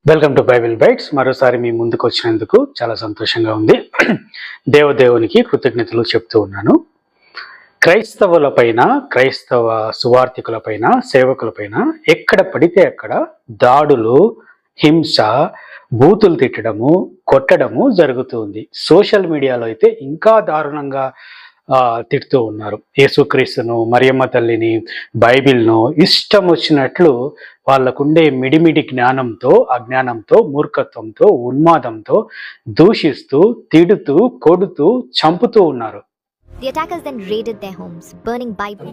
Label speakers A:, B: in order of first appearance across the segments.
A: Welcome to Bible bytes. మరోసారి మీ ముందుకు వచ్చినందుకు చాలా సంతోషంగా ఉంది. దేవదేవునికి కృతజ్ఞతలు చెప్తూ ఉన్నాను. క్రైస్తవులపైన, క్రైస్తవ సువార్థికులపైన, సేవకులపైన ఎక్కడ పడితే అక్కడ దాడులు, హింస, బూతులు తిట్టడము, కొట్టడము జరుగుతుంది. సోషల్ మీడియాలో అయితే ఇంకా దారుణంగా తిడుతూ ఉన్నారు. యేసుక్రీస్తును, మరియమ్మ తల్లిని, బైబిల్ను ఇష్టం వచ్చినట్లు వాళ్ళకుండే మిడిమిడి జ్ఞానంతో, అజ్ఞానంతో, మూర్ఖత్వంతో, ఉన్మాదంతో దూషిస్తూ, తిడుతూ, కొడుతూ, చంపుతూ ఉన్నారు.
B: The attackers then raided their homes, burning Bible.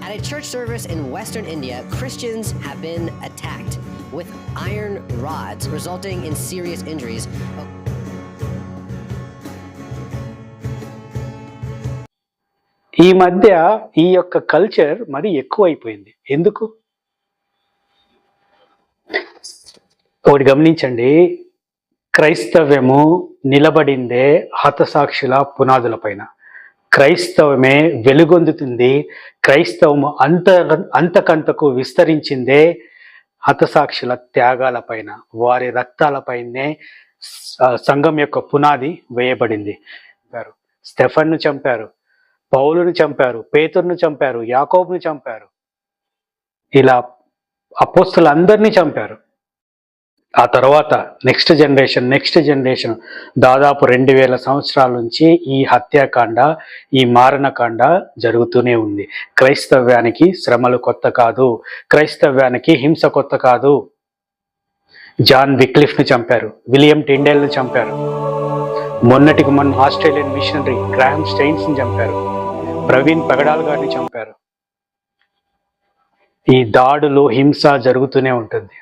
C: At a church service in Western India, Christians have been attacked with iron rods, resulting in serious injuries.
A: ఈ మధ్య ఈ యొక్క కల్చర్ మరి ఎక్కువైపోయింది. ఎందుకు? ఒకటి గమనించండి, క్రైస్తవ్యము నిలబడిందే హతసాక్షుల పునాదుల పైన. క్రైస్తవమే వెలుగొందుతుంది, క్రైస్తవము అంతకంతకు విస్తరించిందే హతసాక్షుల త్యాగాల పైన, వారి రక్తాలపైనే సంఘం యొక్క పునాది వేయబడింది. స్టెఫన్ను చంపారు, పౌలును చంపారు, పేతురును చంపారు, యాకోబును చంపారు, ఇలా అపోస్తులందరినీ చంపారు. ఆ తర్వాత నెక్స్ట్ జనరేషన్ దాదాపు 2000 సంవత్సరాల నుంచి ఈ హత్యాకాండ, ఈ మారణకాండ జరుగుతూనే ఉంది. క్రైస్తవ్యానికి శ్రమలు కొత్త కాదు, క్రైస్తవ్యానికి హింస కొత్త కాదు. జాన్ విక్లిఫ్ను చంపారు, విలియం టిండేల్ను చంపారు, మొన్నటికి మొన్న ఆస్ట్రేలియన్ మిషనరీ గ్రాహం స్టెయిన్స్ని చంపారు, ప్రవీణ్ పగడాల్ గారిని చంపారు. ఈ దాడులు, హింస జరుగుతూనే ఉంటుంది.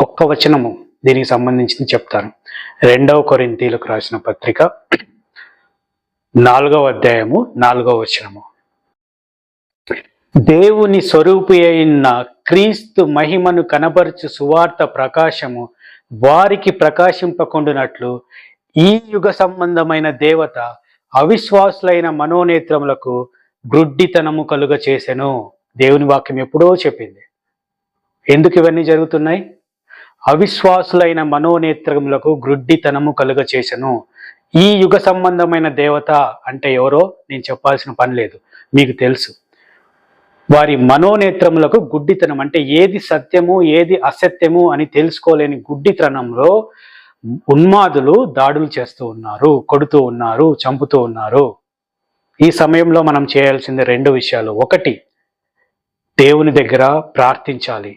A: ఒక్క వచనము దీనికి సంబంధించింది చెప్తాను. 2వ కొరింథీయులకు రాసిన పత్రిక 4వ అధ్యాయము 4వ వచనము. దేవుని స్వరూపి అయిన క్రీస్తు మహిమను కనబరచు సువార్త ప్రకాశము వారికి ప్రకాశింపకుండునట్లు ఈ యుగ సంబంధమైన దేవత అవిశ్వాసులైన మనోనేత్రములకు గ్రుడ్డితనము కలుగ చేసెను. దేవుని వాక్యం ఎప్పుడో చెప్పింది. ఎందుకు ఇవన్నీ జరుగుతున్నాయి? అవిశ్వాసులైన మనోనేత్రములకు గ్రుడ్డితనము కలుగ చేసెను. ఈ యుగ సంబంధమైన దేవత అంటే ఎవరో నేను చెప్పాల్సిన పని లేదు, మీకు తెలుసు. వారి మనోనేత్రములకు గుడ్డితనం అంటే ఏది సత్యము, ఏది అసత్యము అని తెలుసుకోలేని గుడ్డితనంలో ఉన్మాదులు దాడులు చేస్తూ ఉన్నారు, కొడుతూ ఉన్నారు, చంపుతూ ఉన్నారు. ఈ సమయంలో మనం చేయాల్సింది 2 విషయాలు. ఒకటి, దేవుని దగ్గర ప్రార్థించాలి.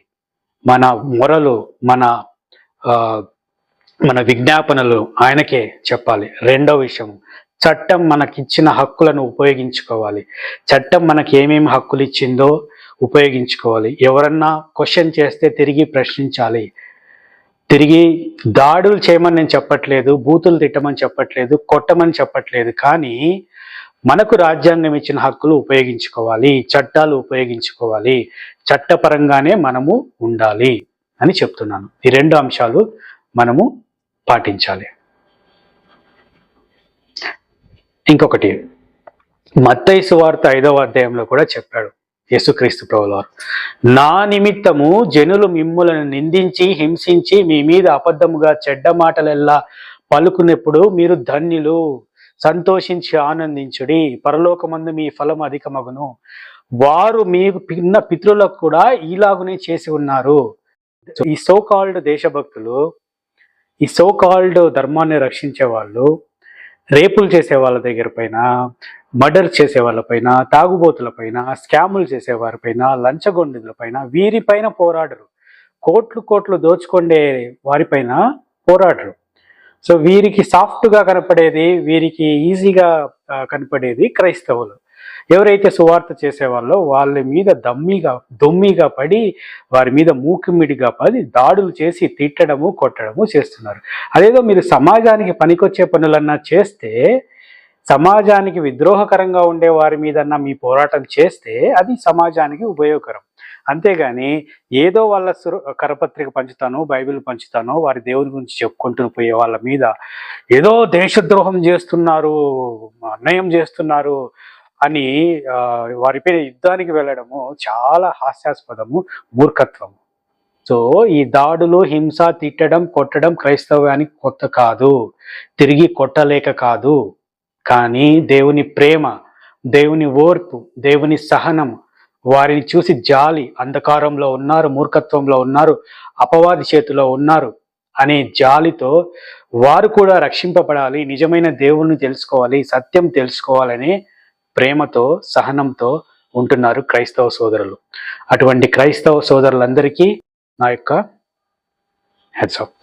A: మన మొరలు, మన విజ్ఞాపనలు ఆయనకే చెప్పాలి. 2వ విషయం, చట్టం మనకిచ్చిన హక్కులను ఉపయోగించుకోవాలి. చట్టం మనకి ఏమేమి హక్కులు ఇచ్చిందో ఉపయోగించుకోవాలి. ఎవరన్నా క్వశ్చన్ చేస్తే తిరిగి ప్రశ్నించాలి. తిరిగి దాడులు చేయమని నేను చెప్పట్లేదు, బూతులు తిట్టమని చెప్పట్లేదు, కొట్టమని చెప్పట్లేదు. కానీ మనకు రాజ్యాంగం ఇచ్చిన హక్కులు ఉపయోగించుకోవాలి, చట్టాలు ఉపయోగించుకోవాలి, చట్టపరంగానే మనము ఉండాలి అని చెప్తున్నాను. ఈ 2 అంశాలు మనము పాటించాలి. ఇంకొకటి, మత్తయి సువార్త 5వ అధ్యాయంలో కూడా చెప్పాడు యేసుక్రీస్తు ప్రభువారు, నా నిమిత్తము జనులు మిమ్ములను నిందించి, హింసించి, మీ మీద అబద్ధముగా చెడ్డ మాటలెల్లా పలుకున్నప్పుడు మీరు ధన్యులు, సంతోషించి ఆనందించుడి, పరలోకమందు మీ ఫలం అధికమగును. వారు మీ పితరులకు కూడా ఇలాగునే చేసి ఉన్నారు. ఈ సో కాల్డ్ దేశభక్తులు, ఈ సో కాల్డ్ ధర్మాన్ని రక్షించే వాళ్ళు రేపులు చేసే వాళ్ళ దగ్గర పైన, మర్డర్ చేసే వాళ్ళపైన, తాగుబోతుల పైన, స్కాములు చేసేవారిపైన, లంచగొండుల పైన, వీరిపైన పోరాడరు. కోట్లు దోచుకొండే వారిపైన పోరాడరు. సో వీరికి సాఫ్ట్గా కనపడేది, వీరికి ఈజీగా కనపడేది క్రైస్తవులు. ఎవరైతే సువార్త చేసేవాళ్ళో వాళ్ళ మీద దొమ్మిగా పడి వారి మీద మూకిమిడిగా పడి దాడులు చేసి తిట్టడము కొట్టడము చేస్తున్నారు. అదేదో మీరు సమాజానికి పనికొచ్చే పనులన్నా చేస్తే, సమాజానికి విద్రోహకరంగా ఉండే వారి మీదన్నా మీ పోరాటం చేస్తే అది సమాజానికి ఉపయోగకరం. అంతేగాని ఏదో వాళ్ళ కరపత్రిక పంచుతానో బైబిల్ పంచుతానో వారి దేవుని గురించి చెప్పుకుంటూ పోయే వాళ్ళ మీద ఏదో దేశద్రోహం చేస్తున్నారు, అన్యాయం చేస్తున్నారు అని వారిపై యుద్ధానికి వెళ్ళడము చాలా హాస్యాస్పదము, మూర్ఖత్వము. సో ఈ దాడులు, హింస, తిట్టడం, కొట్టడం క్రైస్తవానికి కొత్త కాదు. తిరిగి కొట్టలేక కాదు, కానీ దేవుని ప్రేమ, దేవుని ఓర్పు, దేవుని సహనం, వారిని చూసి జాలి, అంధకారంలో ఉన్నారు, మూర్ఖత్వంలో ఉన్నారు, అపవాది చేతిలో ఉన్నారు అనే జాలితో వారు కూడా రక్షింపబడాలి, నిజమైన దేవుణ్ణి తెలుసుకోవాలి, సత్యం తెలుసుకోవాలనే ప్రేమతో, సహనంతో ఉంటున్నారు క్రైస్తవ సోదరులు. అటువంటి క్రైస్తవ సోదరులందరికీ నా యొక్క హెడ్స్ అప్.